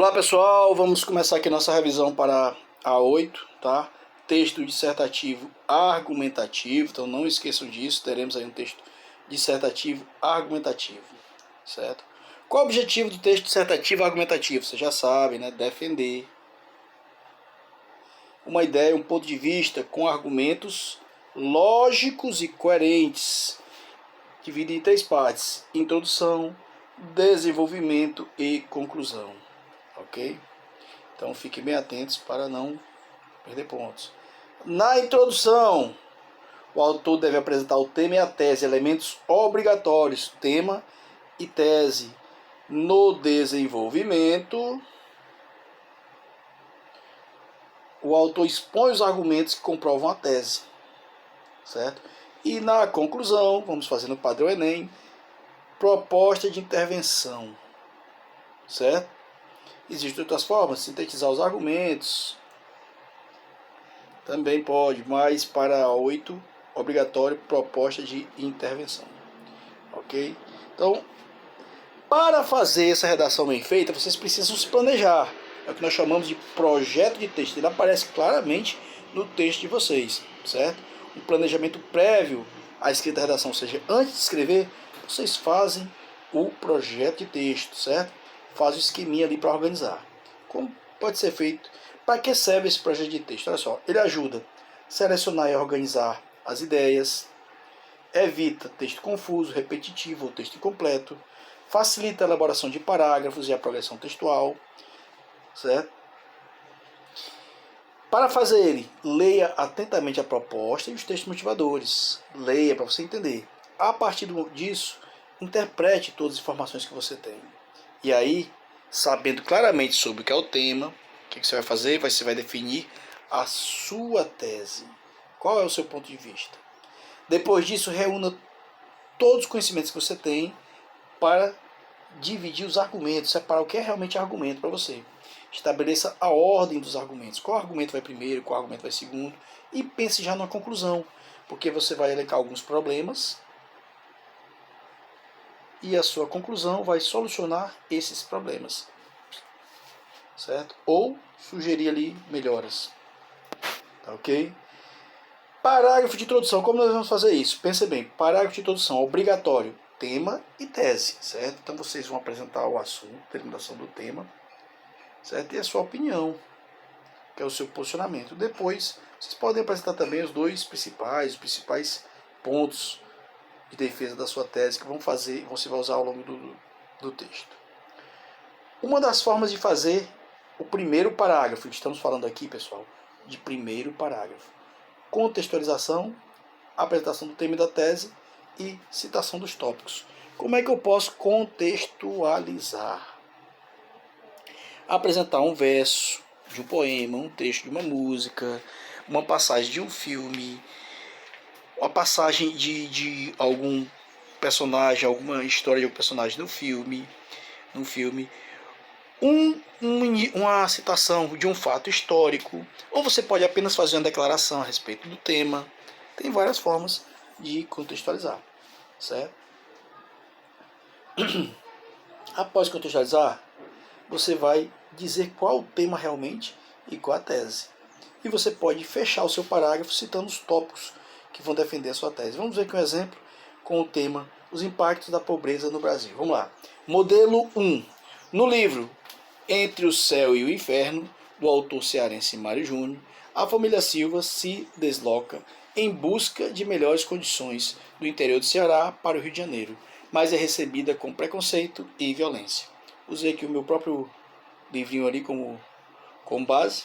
Olá pessoal, vamos começar aqui nossa revisão para a 8, tá? Texto dissertativo argumentativo, então não esqueçam disso, teremos aí um texto dissertativo argumentativo, certo? Qual o objetivo do texto dissertativo argumentativo? Você já sabe, né? Defender uma ideia, um ponto de vista com argumentos lógicos e coerentes, dividido em 3 partes: introdução, desenvolvimento e conclusão, ok? Então fiquem bem atentos para não perder pontos. Na introdução, o autor deve apresentar o tema e a tese, elementos obrigatórios, tema e tese. No desenvolvimento, o autor expõe os argumentos que comprovam a tese, certo? E na conclusão, vamos fazer no padrão Enem, proposta de intervenção, certo? Existem outras formas, sintetizar os argumentos, também pode, mas para 8, obrigatório, proposta de intervenção, ok? Então, para fazer essa redação bem feita, vocês precisam se planejar, é o que nós chamamos de projeto de texto, ele aparece claramente no texto de vocês, certo? Um planejamento prévio à escrita da redação, ou seja, antes de escrever, vocês fazem o projeto de texto, certo? Faz o esqueminha ali para organizar. Como pode ser feito? Para que serve esse projeto de texto? Olha só, ele ajuda a selecionar e organizar as ideias, evita texto confuso, repetitivo ou texto incompleto, facilita a elaboração de parágrafos e a progressão textual, certo? Para fazer ele, leia atentamente a proposta e os textos motivadores. Leia para você entender. A partir disso, interprete todas as informações que você tem. E aí, sabendo claramente sobre o que é o tema, o que você vai fazer? Você vai definir a sua tese. Qual é o seu ponto de vista? Depois disso, reúna todos os conhecimentos que você tem para dividir os argumentos, separar o que é realmente argumento para você. Estabeleça a ordem dos argumentos. Qual argumento vai primeiro, qual argumento vai segundo. E pense já na conclusão, porque você vai elencar alguns problemas e a sua conclusão vai solucionar esses problemas, certo? Ou sugerir ali melhoras, tá ok? Parágrafo de introdução, como nós vamos fazer isso? Pense bem, parágrafo de introdução obrigatório, tema e tese, certo? Então vocês vão apresentar o assunto, determinação do tema, certo? E a sua opinião, que é o seu posicionamento. Depois, vocês podem apresentar também os principais pontos de defesa da sua tese que você vai usar ao longo do texto. Uma das formas de fazer o primeiro parágrafo, estamos falando aqui, pessoal, de primeiro parágrafo. Contextualização, apresentação do tema e da tese e citação dos tópicos. Como é que eu posso contextualizar? Apresentar um verso de um poema, um texto de uma música, uma passagem de um filme, uma passagem de algum personagem, alguma história de algum personagem no filme, uma citação de um fato histórico, ou você pode apenas fazer uma declaração a respeito do tema. Tem várias formas de contextualizar, certo? Após contextualizar, você vai dizer qual o tema realmente e qual a tese. E você pode fechar o seu parágrafo citando os tópicos que vão defender a sua tese. Vamos ver aqui um exemplo com o tema Os impactos da pobreza no Brasil. Vamos lá. Modelo 1. No livro Entre o Céu e o Inferno, do autor cearense Mário Júnior, a família Silva se desloca em busca de melhores condições do interior do Ceará para o Rio de Janeiro, mas é recebida com preconceito e violência. Usei aqui o meu próprio livrinho ali como base.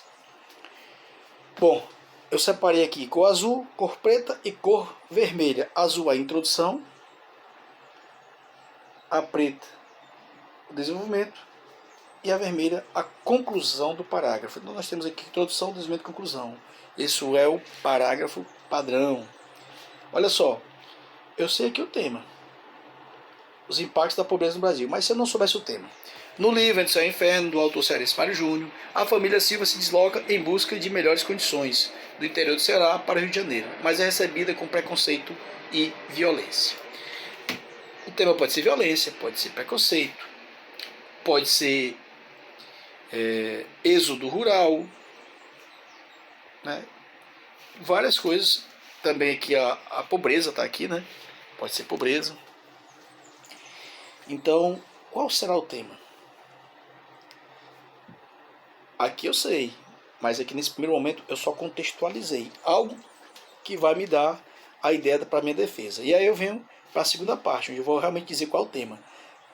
Bom, eu separei aqui cor azul, cor preta e cor vermelha. Azul a introdução, a preta o desenvolvimento e a vermelha a conclusão do parágrafo. Então nós temos aqui introdução, desenvolvimento e conclusão. Esse é o parágrafo padrão. Olha só, eu sei aqui o tema, os impactos da pobreza no Brasil, mas se eu não soubesse o tema. No livro Entre o Céu e o Inferno, do autor cearense Mário Júnior, a família Silva se desloca em busca de melhores condições do interior do Ceará para o Rio de Janeiro, mas é recebida com preconceito e violência. O tema pode ser violência, pode ser preconceito, pode ser êxodo rural, né? Várias coisas. Também aqui a pobreza está aqui, né? Pode ser pobreza. Então, qual será o tema? Aqui eu sei, mas aqui nesse primeiro momento eu só contextualizei algo que vai me dar a ideia para a minha defesa. E aí eu venho para a segunda parte, onde eu vou realmente dizer qual é o tema.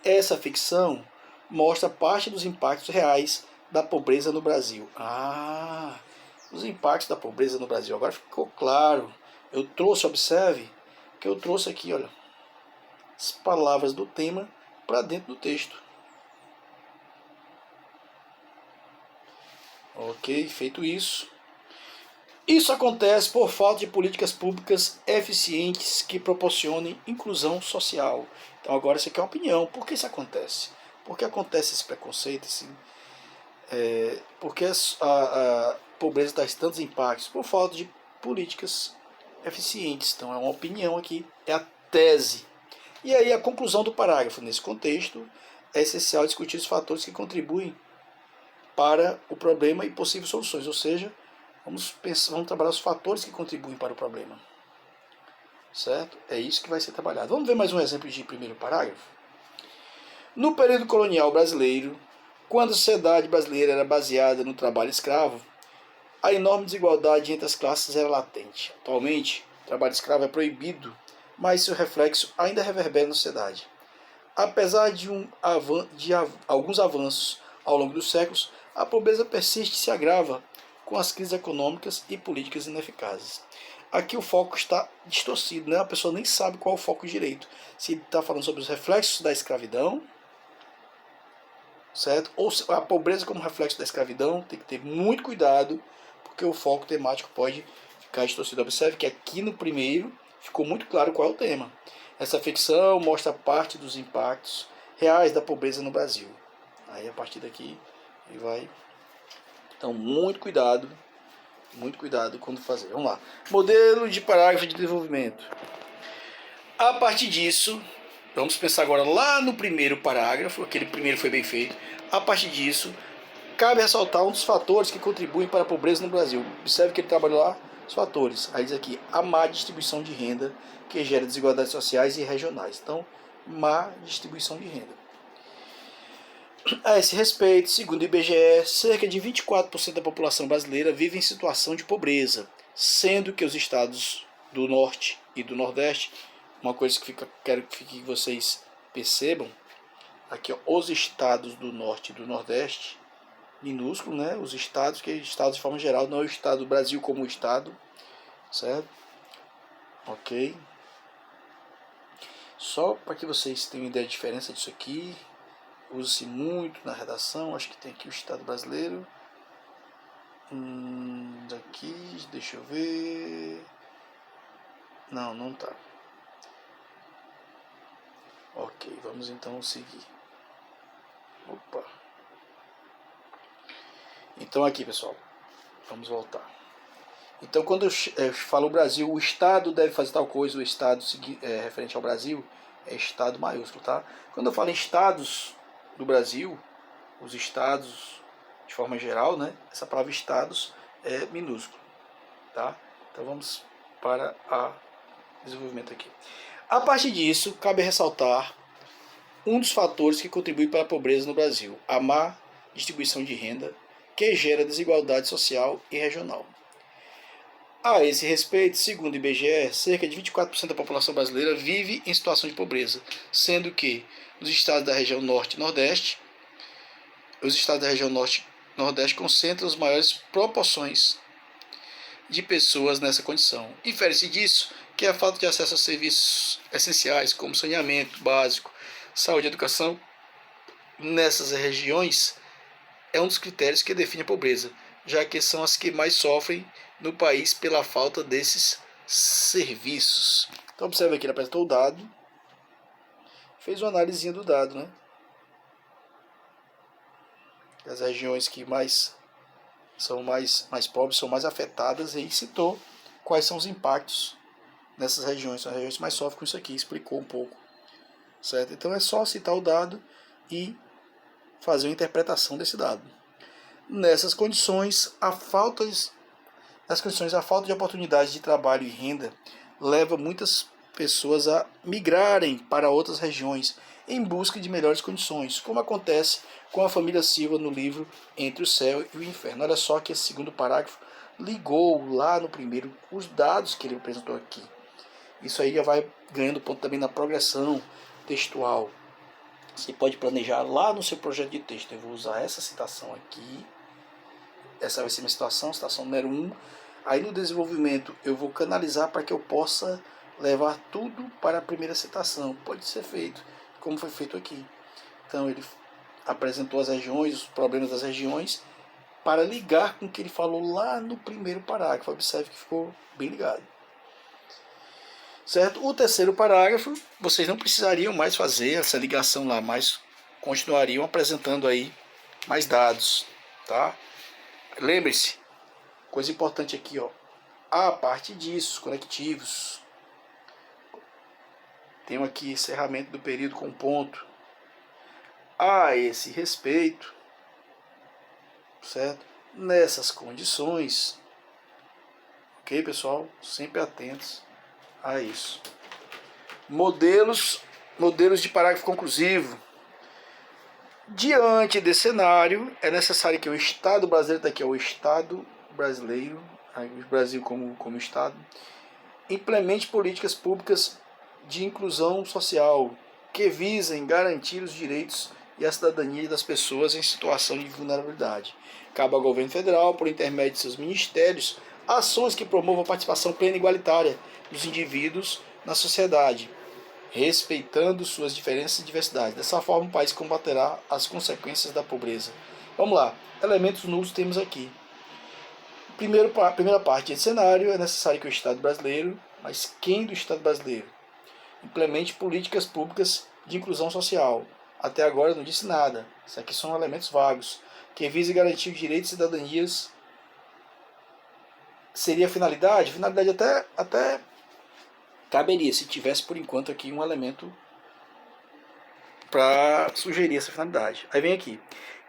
Essa ficção mostra parte dos impactos reais da pobreza no Brasil. Os impactos da pobreza no Brasil. Agora ficou claro. Eu trouxe, observe, que eu trouxe aqui, olha, as palavras do tema para dentro do texto. Ok, feito isso. Isso acontece por falta de políticas públicas eficientes que proporcionem inclusão social. Então agora isso aqui é uma opinião. Por que isso acontece? Por que acontece esse preconceito? Por que a pobreza traz tantos impactos? Por falta de políticas eficientes. Então é uma opinião aqui, é a tese. E aí a conclusão do parágrafo. Nesse contexto, é essencial discutir os fatores que contribuem para o problema e possíveis soluções. Ou seja, vamos trabalhar os fatores que contribuem para o problema. Certo? É isso que vai ser trabalhado. Vamos ver mais um exemplo de primeiro parágrafo? No período colonial brasileiro, quando a sociedade brasileira era baseada no trabalho escravo, a enorme desigualdade entre as classes era latente. Atualmente, o trabalho escravo é proibido, mas seu reflexo ainda reverbera na sociedade. Apesar de alguns avanços ao longo dos séculos, a pobreza persiste e se agrava com as crises econômicas e políticas ineficazes. Aqui o foco está distorcido, né? A pessoa nem sabe qual é o foco direito. Se ele está falando sobre os reflexos da escravidão, certo? Ou a pobreza como reflexo da escravidão, tem que ter muito cuidado, porque o foco temático pode ficar distorcido. Observe que aqui no primeiro ficou muito claro qual é o tema. Essa ficção mostra parte dos impactos reais da pobreza no Brasil. Aí a partir daqui ele vai. Então muito cuidado quando fazer. Vamos lá. Modelo de parágrafo de desenvolvimento. A partir disso, vamos pensar agora lá no primeiro parágrafo, aquele primeiro foi bem feito. A partir disso, cabe ressaltar um dos fatores que contribuem para a pobreza no Brasil. Observe que ele trabalhou lá os fatores. Aí diz aqui, a má distribuição de renda, que gera desigualdades sociais e regionais. Então, má distribuição de renda. A esse respeito, segundo o IBGE, cerca de 24% da população brasileira vive em situação de pobreza, sendo que os estados do Norte e do Nordeste, uma coisa que quero que vocês percebam, aqui ó, os estados do Norte e do Nordeste, minúsculo, né? Os estados, que estados de forma geral, não é o estado do Brasil como estado, certo? Ok. Só para que vocês tenham ideia da diferença disso aqui, usa-se muito na redação, acho que tem aqui o estado brasileiro. Daqui, deixa eu ver. Não, não tá. Ok, vamos então seguir. Opa. Então aqui, pessoal, vamos voltar. Então quando eu falo Brasil, o estado deve fazer tal coisa, o estado referente ao Brasil é estado maiúsculo, tá? Quando eu falo em estados do Brasil, os estados de forma geral, né? Essa palavra estados é minúsculo, tá? Então vamos para o desenvolvimento aqui. A partir disso, cabe ressaltar um dos fatores que contribui para a pobreza no Brasil, a má distribuição de renda, que gera desigualdade social e regional. A esse respeito, segundo o IBGE, cerca de 24% da população brasileira vive em situação de pobreza, sendo que nos estados da região Norte e Nordeste, os estados da região Norte e Nordeste concentram as maiores proporções de pessoas nessa condição. Infere-se disso que a falta de acesso a serviços essenciais, como saneamento básico, saúde e educação, nessas regiões, é um dos critérios que define a pobreza, já que são as que mais sofrem no país pela falta desses serviços. Então observe aqui, ele apresentou o dado, fez uma análise do dado, né? As regiões que são mais pobres, são mais afetadas, e citou quais são os impactos nessas regiões. São as regiões que mais sofrem com isso aqui, explicou um pouco. Certo? Então é só citar o dado e fazer uma interpretação desse dado. Nessas condições, a falta de oportunidades de trabalho e renda leva muitas pessoas a migrarem para outras regiões em busca de melhores condições, como acontece com a família Silva no livro Entre o Céu e o Inferno. Olha só que esse segundo parágrafo ligou lá no primeiro os dados que ele apresentou aqui. Isso aí já vai ganhando ponto também na progressão textual. Você pode planejar lá no seu projeto de texto. Eu vou usar essa citação aqui. Essa vai ser minha citação número 1. Aí no desenvolvimento eu vou canalizar para que eu possa levar tudo para a primeira citação. Pode ser feito, como foi feito aqui. Então ele apresentou as regiões, os problemas das regiões, para ligar com o que ele falou lá no primeiro parágrafo. Observe que ficou bem ligado. Certo? O terceiro parágrafo, vocês não precisariam mais fazer essa ligação lá, mas continuariam apresentando aí mais dados. Tá? Lembre-se, coisa importante aqui, ó. A parte disso, conectivos. Tenho aqui encerramento do período com ponto. A esse respeito, certo? Nessas condições, ok, pessoal? Sempre atentos a isso. Modelos de parágrafo conclusivo. Diante desse cenário, é necessário que o Estado brasileiro, está aqui, o Estado brasileiro, o Brasil como Estado, implemente políticas públicas de inclusão social que visem garantir os direitos e a cidadania das pessoas em situação de vulnerabilidade. Cabe ao governo federal, por intermédio de seus ministérios, ações que promovam a participação plena e igualitária dos indivíduos na sociedade, respeitando suas diferenças e diversidades. Dessa forma, o país combaterá as consequências da pobreza. Vamos lá, elementos nulos temos aqui. Primeira parte desse cenário, é necessário que o Estado brasileiro, mas quem do Estado brasileiro? Implemente políticas públicas de inclusão social. Até agora eu não disse nada. Isso aqui são elementos vagos. Que vise garantir os direitos e cidadanias. Seria a finalidade? Finalidade até caberia, se tivesse por enquanto aqui um elemento para sugerir essa finalidade. Aí vem aqui.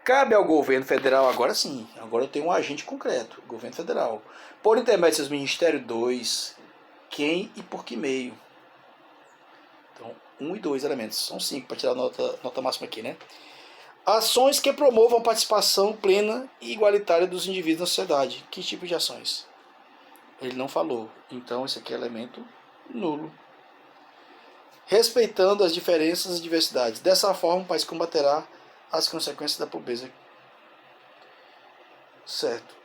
Cabe ao governo federal, agora sim, agora eu tenho um agente concreto, o governo federal, por intermédio de seus ministérios, 2, quem e por que meio. Então, 1 e 2 elementos, são 5 para tirar a nota máxima aqui, né? Ações que promovam a participação plena e igualitária dos indivíduos na sociedade. Que tipo de ações? Ele não falou, então esse aqui é elemento nulo. Respeitando as diferenças e diversidades. Dessa forma, o país combaterá as consequências da pobreza. Certo.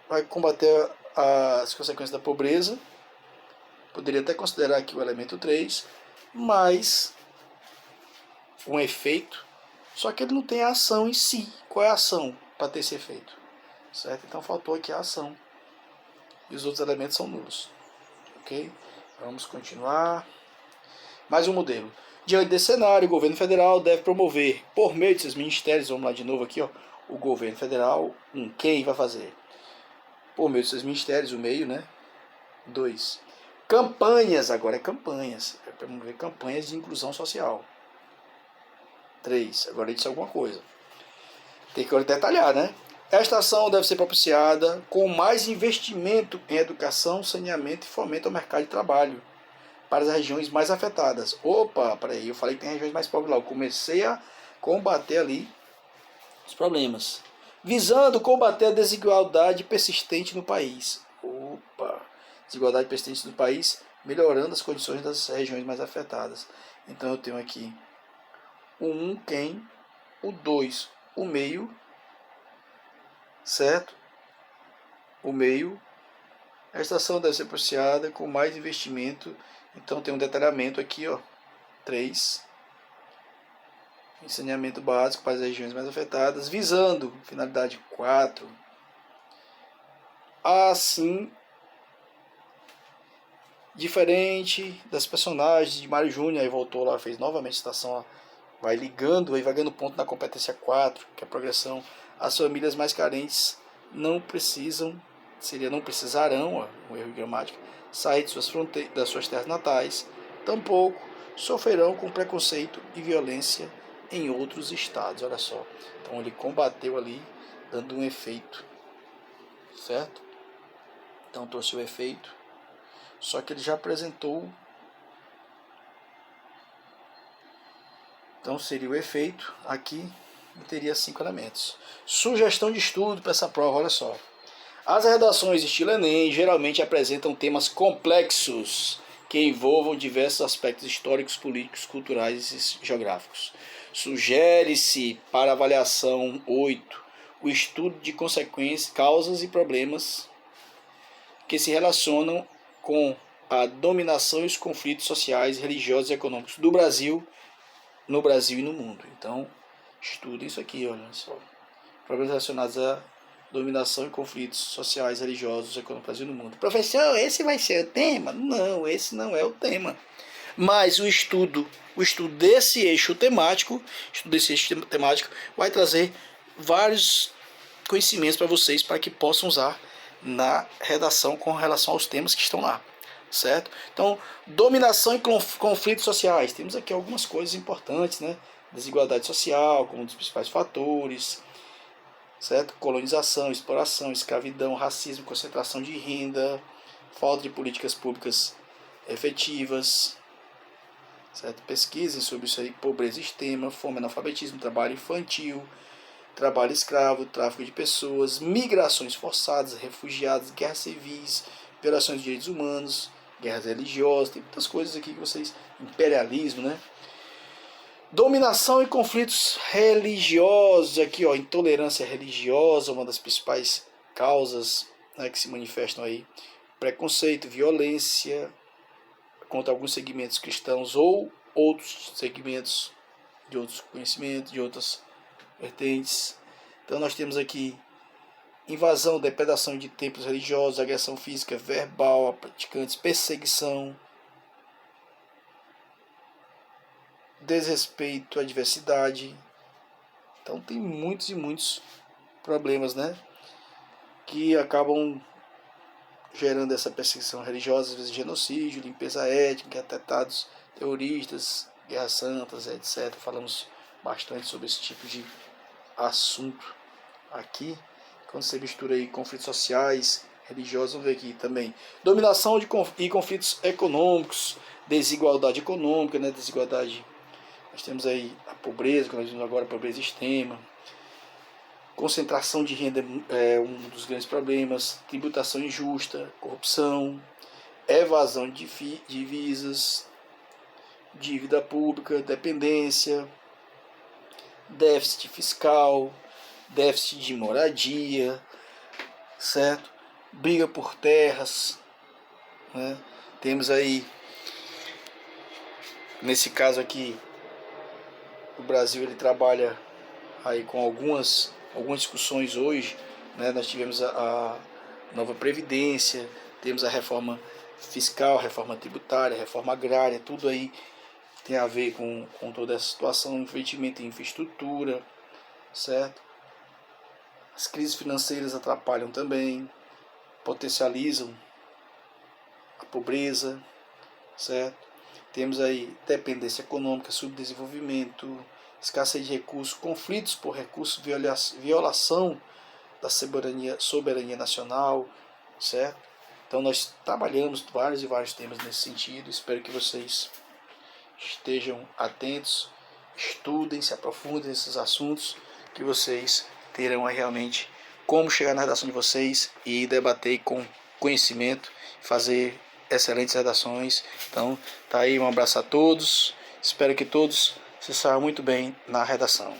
Vai combater as consequências da pobreza. Poderia até considerar aqui o elemento 3, mas um efeito, só que ele não tem a ação em si. Qual é a ação para ter esse efeito? Certo? Então faltou aqui a ação. E os outros elementos são nulos. Ok? Vamos continuar. Mais um modelo. Diante desse cenário, o governo federal deve promover, por meio de seus ministérios, vamos lá de novo aqui, ó, o governo federal, quem vai fazer? Por meio de seus ministérios, o meio, né? 2. Campanhas, agora é campanhas. É promover campanhas de inclusão social. 3. Agora eu disse alguma coisa. Tem que detalhar, né? Esta ação deve ser propiciada com mais investimento em educação, saneamento e fomento ao mercado de trabalho para as regiões mais afetadas. Opa, peraí, eu falei que tem regiões mais pobres lá. Eu comecei a combater ali os problemas. Visando combater a desigualdade persistente no país. Opa, desigualdade persistente no país, melhorando as condições das regiões mais afetadas. Então eu tenho aqui o 1, quem, o 2, o meio, certo? O meio. Esta ação deve ser propiciada com mais investimento. Então tem um detalhamento aqui, ó, 3. Saneamento básico para as regiões mais afetadas, visando, finalidade 4. Assim, diferente das personagens de Mário Júnior, aí voltou lá, fez novamente a citação, ó, vai ligando, aí vai ganhando ponto na competência 4, que é a progressão. As famílias mais carentes não precisarão, ó, um erro de gramática, sair de suas fronteiras, das suas terras natais, tampouco sofrerão com preconceito e violência em outros estados. Olha só, então ele combateu ali dando um efeito, certo? Então trouxe o efeito, só que ele já apresentou. Então seria o efeito aqui e teria 5 elementos. Sugestão de estudo para essa prova, olha só. As redações estilo Enem geralmente apresentam temas complexos que envolvam diversos aspectos históricos, políticos, culturais e geográficos. Sugere-se para avaliação 8 o estudo de consequências, causas e problemas que se relacionam com a dominação e os conflitos sociais, religiosos e econômicos do Brasil, no Brasil e no mundo. Então, estudem isso aqui, olha só. Problemas relacionados à dominação e conflitos sociais, religiosos, econômicos no Brasil e no mundo. Professor, esse vai ser o tema? Não, esse não é o tema. Mas o estudo desse eixo temático, vai trazer vários conhecimentos para vocês, para que possam usar na redação com relação aos temas que estão lá, certo? Então, dominação e conflitos sociais. Temos aqui algumas coisas importantes, né? Desigualdade social como um dos principais fatores, certo? Colonização, exploração, escravidão, racismo, concentração de renda, falta de políticas públicas efetivas, certo? Pesquisem sobre isso aí, pobreza extrema, fome, analfabetismo, trabalho infantil, trabalho escravo, tráfico de pessoas, migrações forçadas, refugiados, guerras civis, violações de direitos humanos, guerras religiosas, tem muitas coisas aqui que vocês... Imperialismo, né? Dominação e conflitos religiosos, aqui ó, intolerância religiosa, uma das principais causas, né, que se manifestam aí. Preconceito, violência contra alguns segmentos cristãos ou outros segmentos de outros conhecimentos, de outras vertentes. Então nós temos aqui invasão, depredação de templos religiosos, agressão física, verbal a praticantes, perseguição, desrespeito à diversidade. Então tem muitos e muitos problemas, né, que acabam gerando essa perseguição religiosa, às vezes genocídio, limpeza étnica, atentados terroristas, guerras santas, etc. Falamos bastante sobre esse tipo de assunto aqui. Quando você mistura aí conflitos sociais, religiosos, vamos ver aqui também. Dominação e conflitos econômicos, desigualdade econômica, né? Desigualdade. Nós temos aí a pobreza, que nós vimos agora, a pobreza extrema. Concentração de renda é um dos grandes problemas. Tributação injusta, corrupção, evasão de divisas, dívida pública, dependência, déficit fiscal, déficit de moradia, certo? Briga por terras, né? Temos aí, nesse caso aqui, o Brasil ele trabalha aí com algumas discussões hoje, né? Nós tivemos a nova Previdência, temos a reforma fiscal, reforma tributária, reforma agrária, tudo aí tem a ver com toda essa situação, investimento em infraestrutura, certo? As crises financeiras atrapalham também, potencializam a pobreza, certo? Temos aí dependência econômica, subdesenvolvimento, escassez de recursos, conflitos por recursos, violação da soberania nacional, certo? Então nós trabalhamos vários e vários temas nesse sentido. Espero que vocês estejam atentos, estudem, se aprofundem nesses assuntos, que vocês terão realmente como chegar na redação de vocês e debater com conhecimento, fazer excelentes redações. Então, tá aí, um abraço a todos. Espero que todos se saiam muito bem na redação.